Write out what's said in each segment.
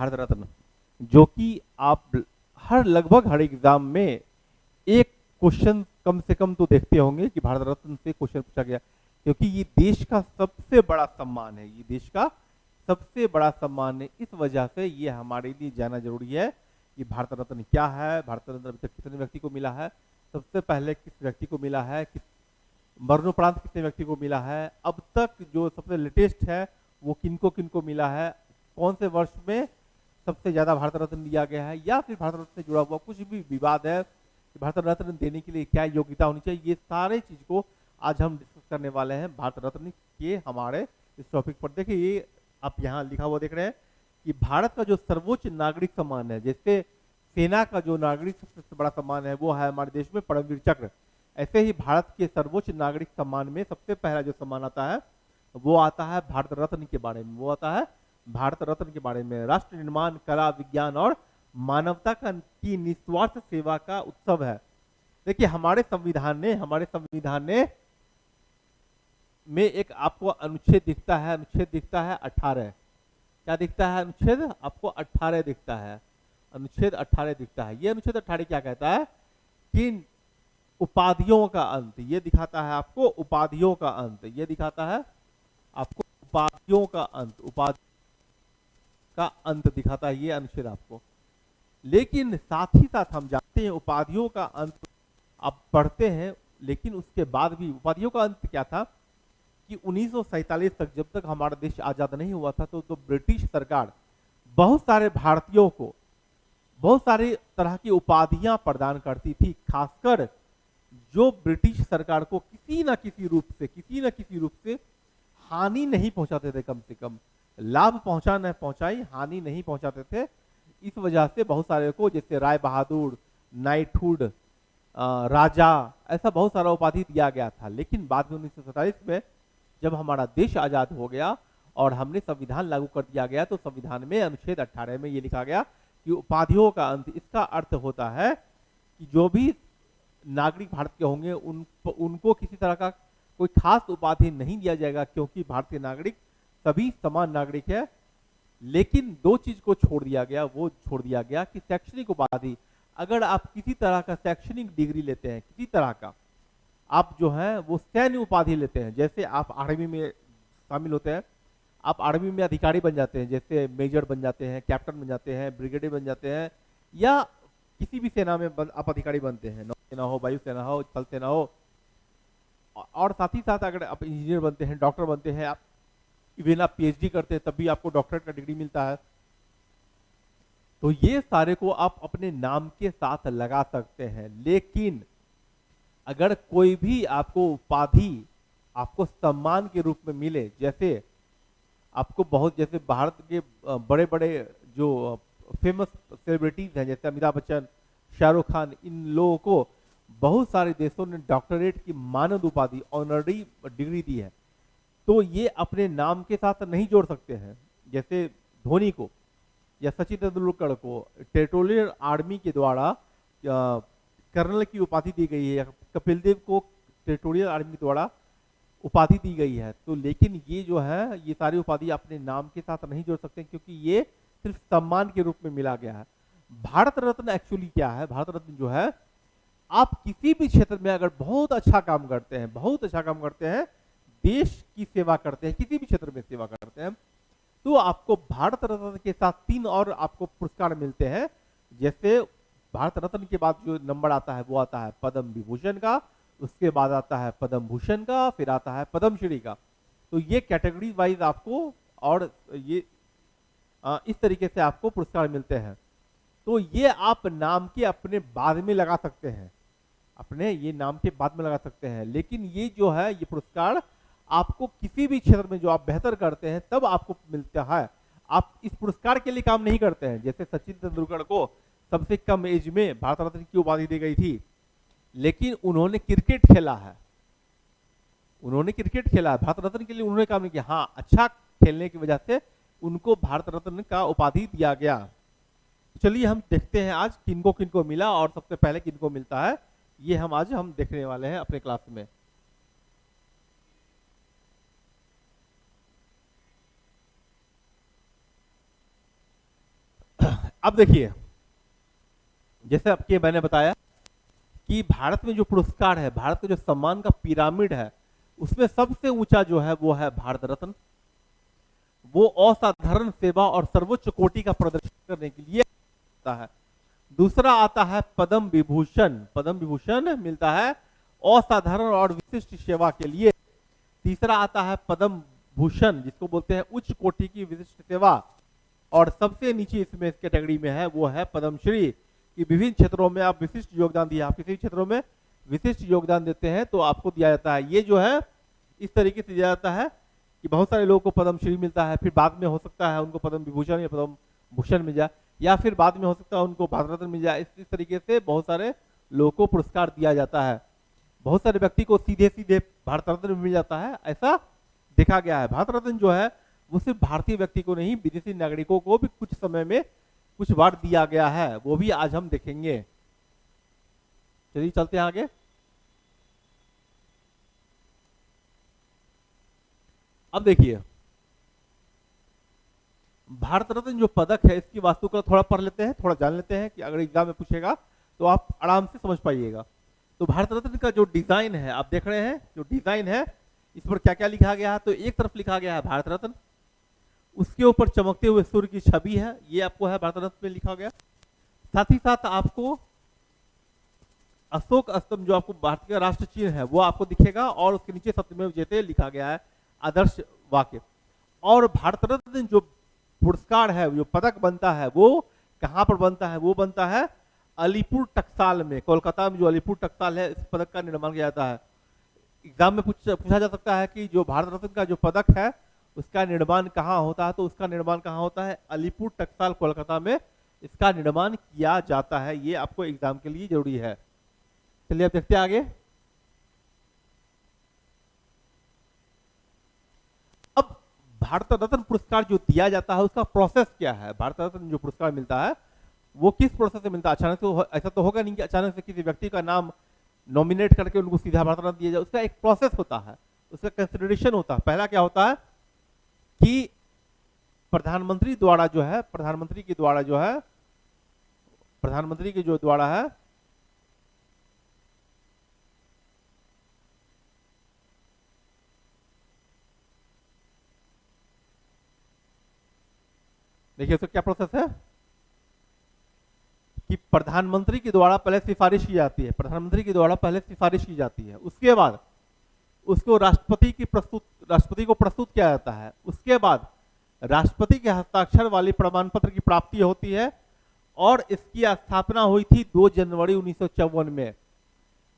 भारत रत्न, जो कि आप लगभग हर एग्जाम में एक क्वेश्चन कम से कम तो देखते होंगे कि भारत रत्न से क्वेश्चन पूछा गया, क्योंकि ये देश का सबसे बड़ा सम्मान है, ये देश का सबसे बड़ा सम्मान है। इस वजह से ये हमारे लिए जानना जरूरी है कि भारत रत्न क्या है, भारत रत्न अभी तक कितने व्यक्ति को मिला है, सबसे पहले किस व्यक्ति को मिला है, मरणोपरांत कितने व्यक्ति को मिला है, अब तक जो सबसे लेटेस्ट है वो किनको किनको मिला है, कौन से वर्ष में सबसे ज्यादा भारत रत्न दिया गया है, या फिर भारत रत्न से जुड़ा हुआ कुछ भी विवाद है कि भारत रत्न देने के लिए क्या योग्यता होनी चाहिए, ये सारे चीज को आज हम डिस्कस करने वाले हैं भारत रत्न के हमारे इस टॉपिक पर। देखिए ये आप यहाँ लिखा हुआ देख रहे हैं कि भारत का जो सर्वोच्च नागरिक सम्मान है, जैसे सेना का जो नागरिक सबसे बड़ा सम्मान है वो है हमारे देश में परमवीर चक्र, ऐसे ही भारत के सर्वोच्च नागरिक सम्मान में सबसे पहला जो सम्मान आता है वो आता है भारत रत्न के बारे में, वो आता है भारत रत्न के बारे में। राष्ट्र निर्माण, कला, विज्ञान और मानवता की निस्वार्थ सेवा का उत्सव है। देखिए हमारे संविधान ने में एक आपको अनुच्छेद दिखता है, अनुच्छेद दिखता है 18। क्या दिखता है? अनुच्छेद आपको 18 दिखता है, अनुच्छेद 18 दिखता है। ये अनुच्छेद 18 क्या कहता है कि उपाधियों का अंत, ये दिखाता है आपको उपाधियों का अंत, ये दिखाता है आपको उपाधियों का अंत, उपाधि का अंत दिखाता है ये अनुच्छेद आपको। लेकिन साथ ही साथ हम जानते हैं उपाधियों का अंत आप पढ़ते हैं, लेकिन उसके बाद भी उपाधियों का अंत क्या था कि 1947 तक, जब तक हमारा देश आजाद नहीं हुआ था, तो ब्रिटिश सरकार बहुत सारे भारतीयों को बहुत सारी तरह की उपाधियां प्रदान करती थी, खासकर जो ब्रिटिश सरकार को किसी न किसी रूप से हानि नहीं पहुंचाते थे, कम से कम लाभ पहुंचाई हानि नहीं पहुंचाते थे। इस वजह से बहुत सारे को, जैसे राय बहादुर, नाइटहुड, राजा, ऐसा बहुत सारा उपाधि दिया गया था। लेकिन बाद में 1947 में जब हमारा देश आजाद हो गया और हमने संविधान लागू कर दिया गया, तो संविधान में अनुच्छेद 18 में ये लिखा गया कि उपाधियों का अंत, इसका अर्थ होता है कि जो भी नागरिक भारत के होंगे उनको किसी तरह का कोई खास उपाधि नहीं दिया जाएगा, क्योंकि भारतीय नागरिक सभी समान नागरिक है। लेकिन दो चीज को छोड़ दिया गया, वो छोड़ दिया गया कि शैक्षणिक उपाधि, अगर आप किसी तरह का शैक्षणिक डिग्री लेते हैं, किसी तरह का आप जो है वो सैन्य उपाधि लेते हैं, जैसे आप आर्मी में शामिल होते हैं, आप आर्मी में अधिकारी बन जाते हैं, जैसे मेजर बन जाते हैं, कैप्टन बन जाते हैं, ब्रिगेडियर बन जाते हैं, या किसी भी सेना में आप अधिकारी बनते हैं, नौसेना हो, वायुसेना हो, थल सेना हो, और साथ ही साथ अगर आप इंजीनियर बनते हैं, डॉक्टर बनते हैं, आप इवन आप पीएचडी करते हैं तब भी आपको डॉक्टरेट का डिग्री मिलता है। तो ये सारे को आप अपने नाम के साथ लगा सकते हैं। लेकिन अगर कोई भी आपको उपाधि आपको सम्मान के रूप में मिले, जैसे आपको बहुत, जैसे भारत के बड़े बड़े जो फेमस सेलिब्रिटीज हैं, जैसे अमिताभ बच्चन, शाहरुख खान, इन लोगों को बहुत सारे देशों ने डॉक्टरेट की मानद उपाधि, ऑनररी डिग्री दी है, तो ये अपने नाम के साथ नहीं जोड़ सकते हैं। जैसे धोनी को या सचिन तेंदुलकर को टेरिटोरियल आर्मी के द्वारा कर्नल की उपाधि दी गई है, कपिल देव को टेरिटोरियल आर्मी द्वारा उपाधि दी गई है। तो लेकिन ये जो है ये सारी उपाधि अपने नाम के साथ नहीं जोड़ सकते, क्योंकि ये सिर्फ सम्मान के रूप में मिला गया है। भारत रत्न एक्चुअली क्या है? भारत रत्न जो है, आप किसी भी क्षेत्र में अगर बहुत अच्छा काम करते हैं, बहुत अच्छा काम करते हैं, देश की सेवा करते हैं, किसी भी क्षेत्र में सेवा करते हैं, तो आपको भारत रत्न के साथ 3 और आपको पुरस्कार मिलते हैं। जैसे भारत रत्न के बाद जो नंबर आता है वो आता है पद्म विभूषण का, उसके बाद आता है पद्म भूषण का, फिर आता है पद्मश्री का। तो ये कैटेगरी वाइज आपको, और ये इस तरीके से आपको पुरस्कार मिलते हैं। तो ये आप नाम के अपने बाद में लगा सकते हैं, अपने ये नाम के बाद में लगा सकते हैं। लेकिन ये जो है ये पुरस्कार आपको किसी भी क्षेत्र में जो आप बेहतर करते हैं तब आपको मिलता है। आप इस पुरस्कार के लिए काम नहीं करते हैं। जैसे सचिन तेंदुलकर को सबसे कम एज में भारत रत्न की उपाधि दी गई थी, लेकिन उन्होंने क्रिकेट खेला है, उन्होंने क्रिकेट खेला है, भारत रत्न के लिए उन्होंने काम नहीं किया। हाँ, अच्छा खेलने की वजह से उनको भारत रत्न का उपाधि दिया गया। चलिए हम देखते हैं आज किनको किनको मिला और सबसे पहले किनको मिलता है, ये हम आज देखने वाले हैं अपने क्लास में। अब देखिए, जैसे आपके मैंने बताया कि भारत में जो पुरस्कार है, भारत का जो सम्मान का पिरामिड है, उसमें सबसे ऊंचा जो है वो है भारत रत्न। वो असाधारण सेवा और सर्वोच्च कोटि का प्रदर्शन करने के लिए आता है। दूसरा आता है पद्म विभूषण। पद्म विभूषण मिलता है असाधारण और विशिष्ट सेवा के लिए। तीसरा आता है पद्म भूषण, जिसको बोलते हैं उच्च कोटि की विशिष्ट सेवा। और सबसे नीचे इसमें इस कैटेगरी में है वो है पद्मश्री, कि विभिन्न क्षेत्रों में आप विशिष्ट योगदान दिए, आप किसी क्षेत्रों में विशिष्ट योगदान देते हैं तो आपको दिया जाता है। ये जो है इस तरीके से दिया जाता है कि बहुत सारे लोगों को पद्मश्री मिलता है, फिर बाद में हो सकता है उनको पद्म विभूषण या पद्म भूषण मिल जाए, या फिर बाद में हो सकता है उनको भारत रत्न मिल जाए। इस तरीके से बहुत सारे लोगों को पुरस्कार दिया जाता है। बहुत सारे व्यक्ति को सीधे सीधे भारत रत्न मिल जाता है, ऐसा देखा गया है। भारत रत्न जो है वो सिर्फ भारतीय व्यक्ति को नहीं, विदेशी नागरिकों को भी कुछ समय में कुछ बार दिया गया है, वो भी आज हम देखेंगे। चलिए चलते हैं आगे। अब देखिए, भारत रत्न जो पदक है इसकी वास्तुकला थोड़ा पढ़ लेते हैं, थोड़ा जान लेते हैं कि अगर एग्जाम में पूछेगा तो आप आराम से समझ पाइएगा। तो भारत रत्न का जो डिजाइन है आप देख रहे हैं, जो डिजाइन है इस पर क्या क्या लिखा गया है। तो एक तरफ लिखा गया है भारत रत्न, उसके ऊपर चमकते हुए सूर्य की छवि है, ये आपको है भारत रत्न में लिखा गया। साथ ही साथ आपको अशोक स्तंभ, जो आपको भारत का राष्ट्र चिन्ह है वो आपको दिखेगा, और उसके नीचे सत्यमेव जयते लिखा गया है, आदर्श वाक्य। और भारत रत्न जो पुरस्कार है, जो पदक बनता है, वो कहां पर बनता है? वो बनता है अलीपुर टकसाल में, कोलकाता में जो अलीपुर टकसाल है, इस पदक का निर्माण किया जाता है। एग्जाम में पूछा जा सकता है कि जो भारत रत्न का जो पदक है उसका निर्माण कहाँ होता है, तो उसका निर्माण कहाँ होता है? अलीपुर टकसाल कोलकाता में इसका निर्माण किया जाता है। ये आपको एग्जाम के लिए जरूरी है। चलिए अब देखते हैं आगे। अब भारत रत्न पुरस्कार जो दिया जाता है उसका प्रोसेस क्या है? भारत रत्न जो पुरस्कार मिलता है वो किस प्रोसेस से मिलता है? अचानक से ऐसा तो होगा नहीं कि अचानक से किसी व्यक्ति का नाम नॉमिनेट करके उनको सीधा भारत रत्न दिया जाए। उसका एक प्रोसेस होता है, उसका कंसिडरेशन होता है। पहला क्या होता है कि प्रधानमंत्री द्वारा जो है, प्रधानमंत्री के द्वारा जो है, प्रधानमंत्री के जो द्वारा है देखिए उसका क्या प्रोसेस है कि प्रधानमंत्री के द्वारा पहले सिफारिश की जाती है, प्रधानमंत्री के द्वारा पहले सिफारिश की जाती है, उसके बाद उसको राष्ट्रपति को प्रस्तुत किया जाता है। उसके बाद राष्ट्रपति के हस्ताक्षर वाली प्रमाण पत्र की प्राप्ति होती है, और इसकी स्थापना हुई थी 2 जनवरी 1954 में।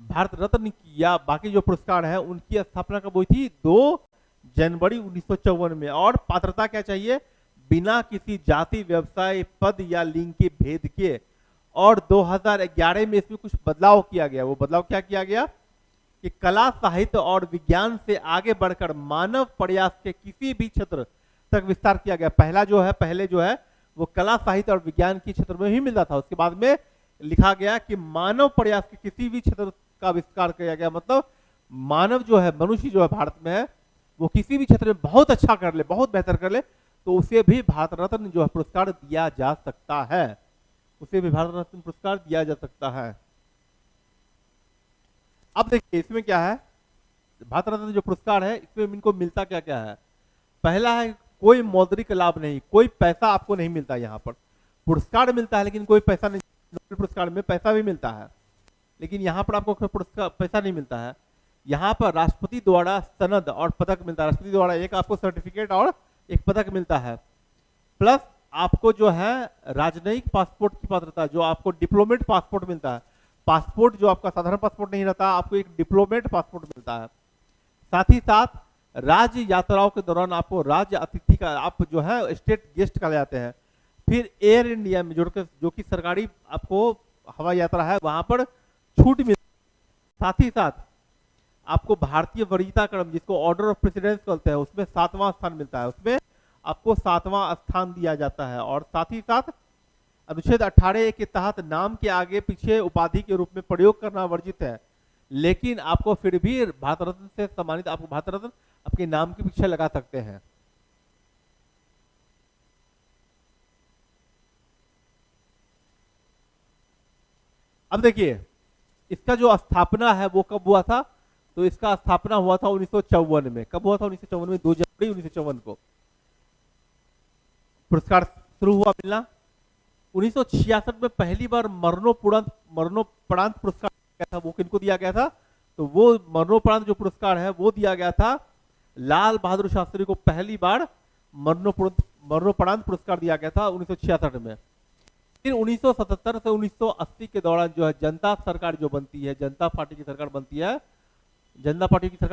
भारत रत्न या बाकी जो पुरस्कार है उनकी स्थापना कब हुई थी? 2 जनवरी 1954 में। और पात्रता क्या चाहिए? बिना किसी जाति, व्यवसाय, पद या लिंग के भेद के। और 2011 में इसमें कुछ बदलाव किया गया। वो बदलाव क्या किया गया कि कला, साहित्य और विज्ञान से आगे बढ़कर मानव प्रयास के किसी भी क्षेत्र तक विस्तार किया गया। पहले जो है वो कला, साहित्य और विज्ञान के क्षेत्र में ही मिलता था। उसके बाद में लिखा गया कि मानव प्रयास के किसी भी क्षेत्र का विस्तार किया गया। मतलब मानव जो है, मनुष्य जो है भारत में है, वो किसी भी क्षेत्र में बहुत अच्छा कर ले, बहुत बेहतर कर ले, तो उसे भी भारत रत्न जो है पुरस्कार दिया जा सकता है, उसे भी भारत रत्न पुरस्कार दिया जा सकता है। अब देखिए इसमें क्या है, भारत रत्न जो पुरस्कार है इसमें इनको मिलता क्या क्या है। पहला है कोई मौद्रिक लाभ नहीं, कोई पैसा आपको नहीं मिलता। यहाँ पर पुरस्कार मिलता है लेकिन कोई पैसा नहीं। नोबेल पुरस्कार में पैसा भी मिलता है, लेकिन यहाँ पर आपको पुरस्कार पैसा नहीं मिलता है। यहाँ पर राष्ट्रपति द्वारा सनद और पदक मिलता है। राष्ट्रपति द्वारा एक आपको सर्टिफिकेट और एक पदक मिलता है, प्लस आपको जो है राजनयिक पासपोर्ट की पात्रता, जो आपको डिप्लोमेट पासपोर्ट मिलता है। पासपोर्ट जो आपका साधारण पासपोर्ट नहीं रहता, आपको एक डिप्लोमेट पासपोर्ट मिलता है। साथ ही साथ राज्य यात्राओं के दौरान आपको राज्य अतिथि का, आप जो है स्टेट गेस्ट का ले जाते हैं। फिर एयर इंडिया में जो कि सरकारी आपको हवाई यात्रा है, वहां पर छूट मिलती है। साथ ही साथ आपको भारतीय वरीयता क्रम, जिसको ऑर्डर ऑफ प्रेसिडेंस कहते हैं, उसमें 7वां स्थान मिलता है, उसमें आपको 7वां स्थान दिया जाता है। और साथ ही साथ अनुच्छेद 18 के तहत नाम के आगे पीछे उपाधि के रूप में प्रयोग करना वर्जित है, लेकिन आपको फिर भी भारत रत्न से सम्मानित, आपको भारत रत्न आपके नाम के पीछे लगा सकते हैं। अब देखिए इसका जो स्थापना है वो कब हुआ था, तो इसका स्थापना हुआ था 1954 में। कब हुआ था? 1954 में, 2 जनवरी 1954 को पुरस्कार शुरू हुआ मिलना। 1966 में पहली बार मरणोपरांत पुरस्कार दिया गया था। वो किनको दिया गया था? तो वो मरणोपरांत जो पुरस्कार है वो दिया गया था लाल बहादुर शास्त्री को। पहली बार मरणोपरांत पुरस्कार दिया गया था 1966 में। फिर 1977 से 1980 के दौरान जो है जनता सरकार जो बनती है, जनता पार्टी की सरकार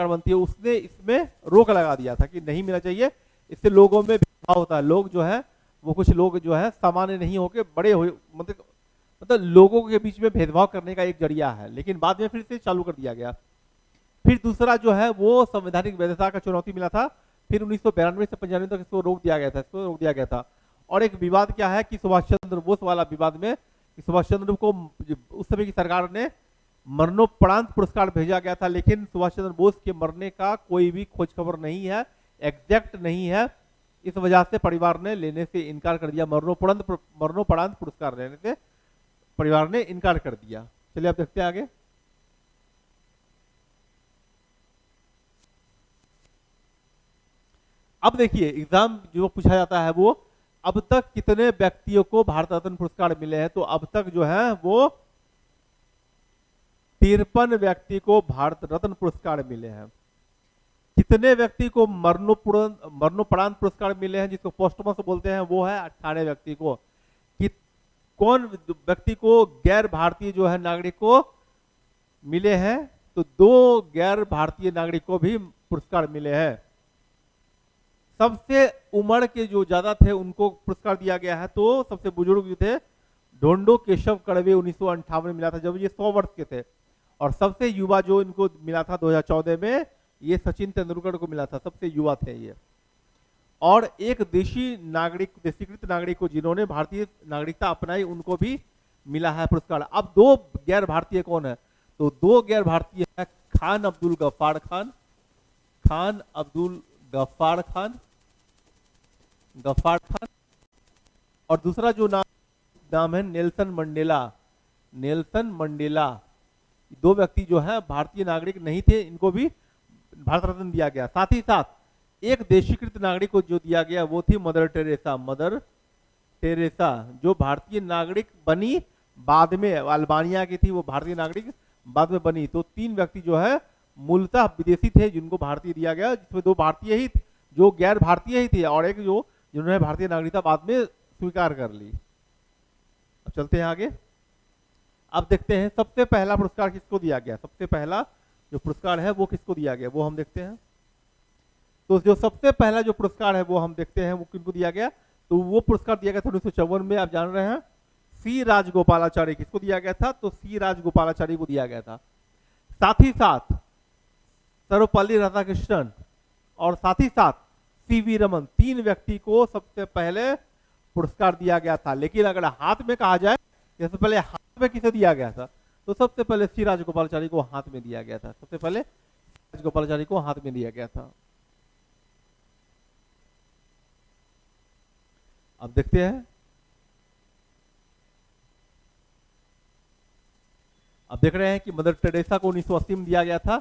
बनती है, उसने इसमें रोक लगा दिया था कि नहीं मिलना चाहिए, इससे लोगों में भेदभाव होता है। लोग जो है वो कुछ लोग जो है सामान्य नहीं होके बड़े हुए, मतलब लोगों के बीच में भेदभाव करने का एक जरिया है। लेकिन बाद में फिर से चालू कर दिया गया। फिर दूसरा जो है वो संवैधानिक वैधता का चुनौती मिला था। फिर 1992 से 95 तक इसको रोक दिया गया था। और एक विवाद क्या है कि सुभाष चंद्र बोस वाला विवाद में, सुभाष चंद्र को उस समय की सरकार ने मरणोपरांत पुरस्कार भेजा गया था, लेकिन सुभाष चंद्र बोस के मरने का कोई भी खोज खबर नहीं है, एग्जैक्ट नहीं है। इस वजह से परिवार ने लेने से इनकार कर दिया। मरणोपरांत पुरस्कार लेने से परिवार ने इनकार कर दिया। चलिए अब देखते हैं आगे। अब देखिए एग्जाम जो पूछा जाता है वो अब तक कितने व्यक्तियों को भारत रत्न पुरस्कार मिले हैं, तो अब तक जो है वो 53 व्यक्ति को भारत रत्न पुरस्कार मिले हैं। कितने व्यक्ति को मरणोपरांत पुरस्कार मिले हैं, जिसको पोस्टमस बोलते हैं, वो है 18 व्यक्ति को। कि कौन व्यक्ति को गैर भारतीय जो है नागरिक को मिले हैं, तो 2 गैर भारतीय नागरिक को भी पुरस्कार मिले हैं। सबसे उम्र के जो ज्यादा थे उनको पुरस्कार दिया गया है, तो सबसे बुजुर्ग जो थे ढोंडो केशव कड़वे 1958 में मिला था, जब ये 100 वर्ष के थे। और सबसे युवा जो इनको मिला था 2014 में, ये सचिन तेंदुलकर को मिला था, सबसे युवा थे ये। और एक देशीकृत नागरिक को जिन्होंने भारतीय नागरिकता अपनाई, उनको भी मिला है पुरस्कार। अब 2 गैर भारतीय कौन है, तो 2 गैर भारतीय है खान अब्दुल गफ्फार खान और दूसरा जो नाम है नेल्सन मंडेला। 2 व्यक्ति जो है भारतीय नागरिक नहीं थे, इनको भी भारत रत्न दिया गया। साथ ही साथ एक देशीकृत नागरिक को जो दिया गया वो थी मदर टेरेसा, जो भारतीय नागरिक बनी बाद में, अल्बानिया की थी वो, भारतीय नागरिक बाद में बनी। तो 3 व्यक्ति जो है मूलतः विदेशी थे जिनको भारतीय दिया गया, जिसमें 2 भारतीय ही, जो गैर भारतीय ही थे, और एक जिन्होंने भारतीय नागरिकता बाद में स्वीकार कर ली। अब चलते हैं आगे। अब देखते हैं सबसे पहला पुरस्कार किसको दिया गया। सबसे पहला जो पुरस्कार है वो किसको दिया गया वो हम देखते हैं। तो जो सबसे पहला जो पुरस्कार है वो हम देखते हैं वो किनको दिया गया। तो वो पुरस्कार दिया गया था 1954 में, आप जान रहे हैं, सी राजगोपालाचारी। किसको दिया गया था, तो सी राजगोपालाचारी को दिया गया था। साथ ही साथ सर्वपल्ली राधाकृष्णन और साथ ही साथ सीवी रमन, 3 व्यक्ति को सबसे पहले पुरस्कार दिया गया था। लेकिन अगर हाथ में कहा जाए, जैसे पहले हाथ में किसे दिया गया था, तो सबसे पहले सी राजगोपालाचारी को हाथ में दिया गया था। सबसे पहले राजगोपालाचारी को हाथ में दिया गया था। अब देखते हैं, अब देख रहे हैं कि मदर टेरेसा को 1980 में दिया गया था,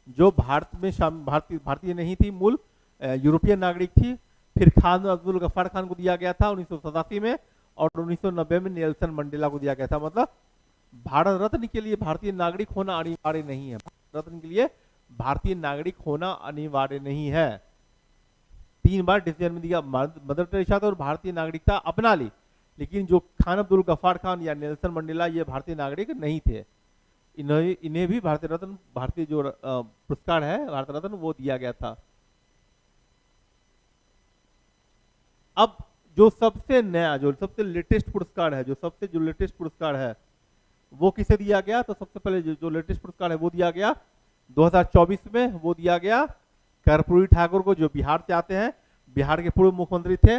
जो भारत में भारतीय नहीं थी, मूल यूरोपियन नागरिक थी। फिर खान अब्दुल गफ्फार खान को दिया गया था 1987 में, और 1990 में नेल्सन मंडेला को दिया गया था। मतलब भारत रत्न के लिए भारतीय नागरिक होना अनिवार्य नहीं है। भारत रत्न के लिए भारतीय नागरिक होना अनिवार्य नहीं है। 3 बार डिसीजन में दिया, मदर टेरेसा तो भारतीय नागरिकता अपना ली, लेकिन जो खान अब्दुल गफ्फार खान या नेल्सन मंडेला ये भारतीय नागरिक नहीं थे। इन्हें भी भारतीय रत्न, भारतीय जो पुरस्कार है भारत रत्न, वो दिया गया था। अब जो सबसे नया, जो सबसे लेटेस्ट पुरस्कार है, जो लेटेस्ट पुरस्कार है वो किसे दिया गया, तो सबसे पहले जो लेटेस्ट पुरस्कार है वो दिया गया 2024 में, वो दिया गया कर्पूरी ठाकुर को, जो बिहार से आते हैं, बिहार के पूर्व मुख्यमंत्री थे।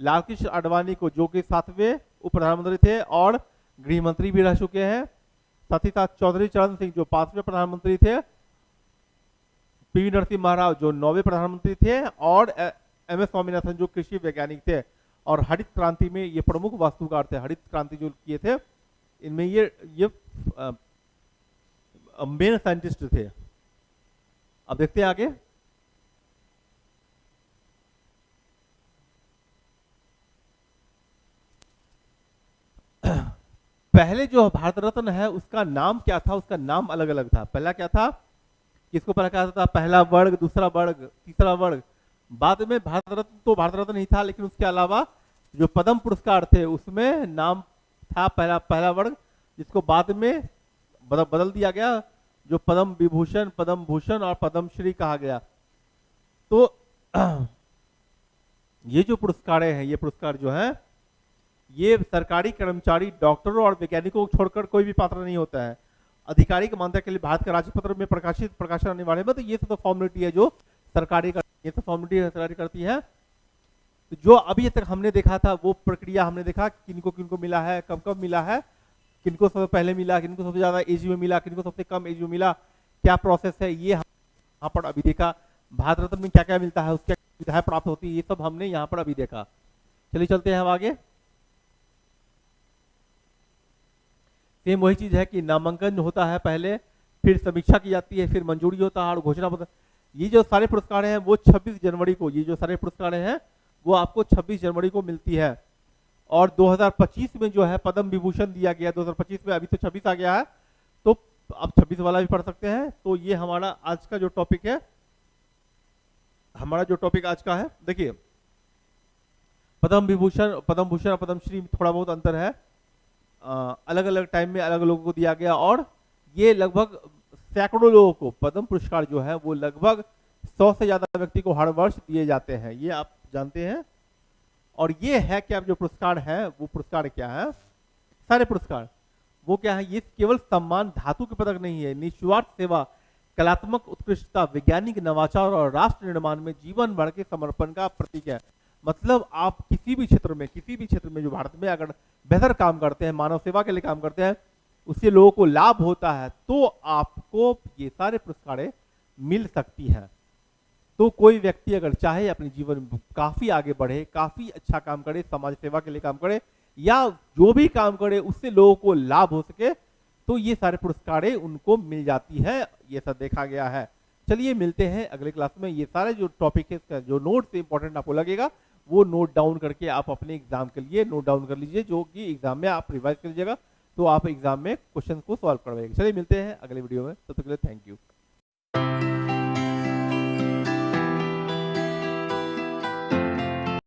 लालकृष्ण आडवाणी को, जो कि 7वें उप प्रधानमंत्री थे और गृह मंत्री भी रह चुके हैं। साथ ही साथ चौधरी चरण सिंह, जो 5वें प्रधानमंत्री थे। पीवी नरसिम्हा महाराव, जो 9वें प्रधानमंत्री थे। और एम एस स्वामीनाथन, जो कृषि वैज्ञानिक थे और हरित क्रांति में ये प्रमुख वास्तुकार थे, हरित क्रांति जो किए थे इनमें ये मेन साइंटिस्ट थे। अब देखते हैं आगे। पहले जो भारत रत्न है उसका नाम क्या था, उसका नाम अलग अलग था। पहला क्या था, किसको पहला कहा था, पहला वर्ग, दूसरा वर्ग, तीसरा वर्ग। बाद में भारत रत्न तो भारत रत्न ही था, लेकिन उसके अलावा जो पद्म पुरस्कार थे उसमें नाम था पहला वर्ग, जिसको बाद में बदल दिया गया, जो पद्म विभूषण, पद्म भूषण और पद्म श्री कहा गया। तो ये जो पुरस्कार हैं, ये पुरस्कार जो है ये सरकारी कर्मचारी, डॉक्टरों और वैज्ञानिकों को छोड़कर कोई भी पात्र नहीं होता है। आधिकारिक मान्यता के लिए भारत के राजपत्र में प्रकाशन अनिवार्य है। तो ये सब फॉर्मेलिटी है जो सरकारी ये सब फॉर्मेलिटी सरकारी करती है। तो जो अभी तक हमने देखा था वो प्रक्रिया हमने देखा, किनको किनको मिला है, कब कब मिला है, किनको सबसे पहले मिला, किनको सबसे ज्यादा एज में मिला, किनको सबसे कम एज में मिला, क्या प्रोसेस है, ये यहाँ पर अभी देखा। भारत रत्न में क्या क्या मिलता है, उसकी सुविधाएं प्राप्त होती है, ये सब हमने यहाँ पर अभी देखा। चलिए चलते हैं हम आगे। सेम वही चीज है कि नामांकन होता है पहले, फिर समीक्षा की जाती है, फिर मंजूरी होता है और घोषणा पत्र। ये जो सारे पुरस्कार हैं वो 26 जनवरी को, ये जो सारे पुरस्कार हैं वो आपको 26 जनवरी को मिलती है। और 2025 में जो है पद्म विभूषण दिया गया, 2025 में, अभी तो 26 आ गया है, तो आप 26 वाला भी पढ़ सकते हैं। तो ये हमारा आज का जो टॉपिक है, हमारा जो टॉपिक आज का है, देखिए पद्म विभूषण, पद्म भूषण और पद्मश्री में थोड़ा बहुत अंतर है। अलग अलग टाइम में अलग लोगों को दिया गया, और ये लगभग सैकड़ों लोगों को पद्म पुरस्कार जो है वो लगभग 100 से ज्यादा व्यक्ति को हर वर्ष दिए जाते हैं, ये आप जानते हैं। और ये है कि आप जो पुरस्कार है वो पुरस्कार क्या है, सारे पुरस्कार वो क्या है, ये केवल सम्मान, धातु के पदक नहीं है, निस्वार्थ सेवा, कलात्मक उत्कृष्टता, वैज्ञानिक नवाचार और राष्ट्र निर्माण में जीवन भर के समर्पण का प्रतीक है। मतलब आप किसी भी क्षेत्र में जो भारत में अगर बेहतर काम करते हैं, मानव सेवा के लिए काम करते हैं, उससे लोगों को लाभ होता है, तो आपको ये सारे पुरस्कारें मिल सकती हैं। तो कोई व्यक्ति अगर चाहे अपने जीवन में काफी आगे बढ़े, काफी अच्छा काम करे, समाज सेवा के लिए काम करे, या जो भी काम करे उससे लोगों को लाभ हो सके, तो ये सारे पुरस्कारें उनको मिल जाती है, ये सब देखा गया है। चलिए मिलते हैं अगले क्लास में। ये सारे जो टॉपिक है, इसका जो नोट इंपॉर्टेंट आपको लगेगा वो नोट डाउन करके आप अपने एग्जाम के लिए नोट डाउन कर लीजिए, जो कि एग्जाम में आप रिवाइज कर लीजिएगा, तो आप एग्जाम में क्वेश्चन को सॉल्व करवाइएगा। चलिए मिलते हैं अगले वीडियो में, तब तक के लिए थैंक यू।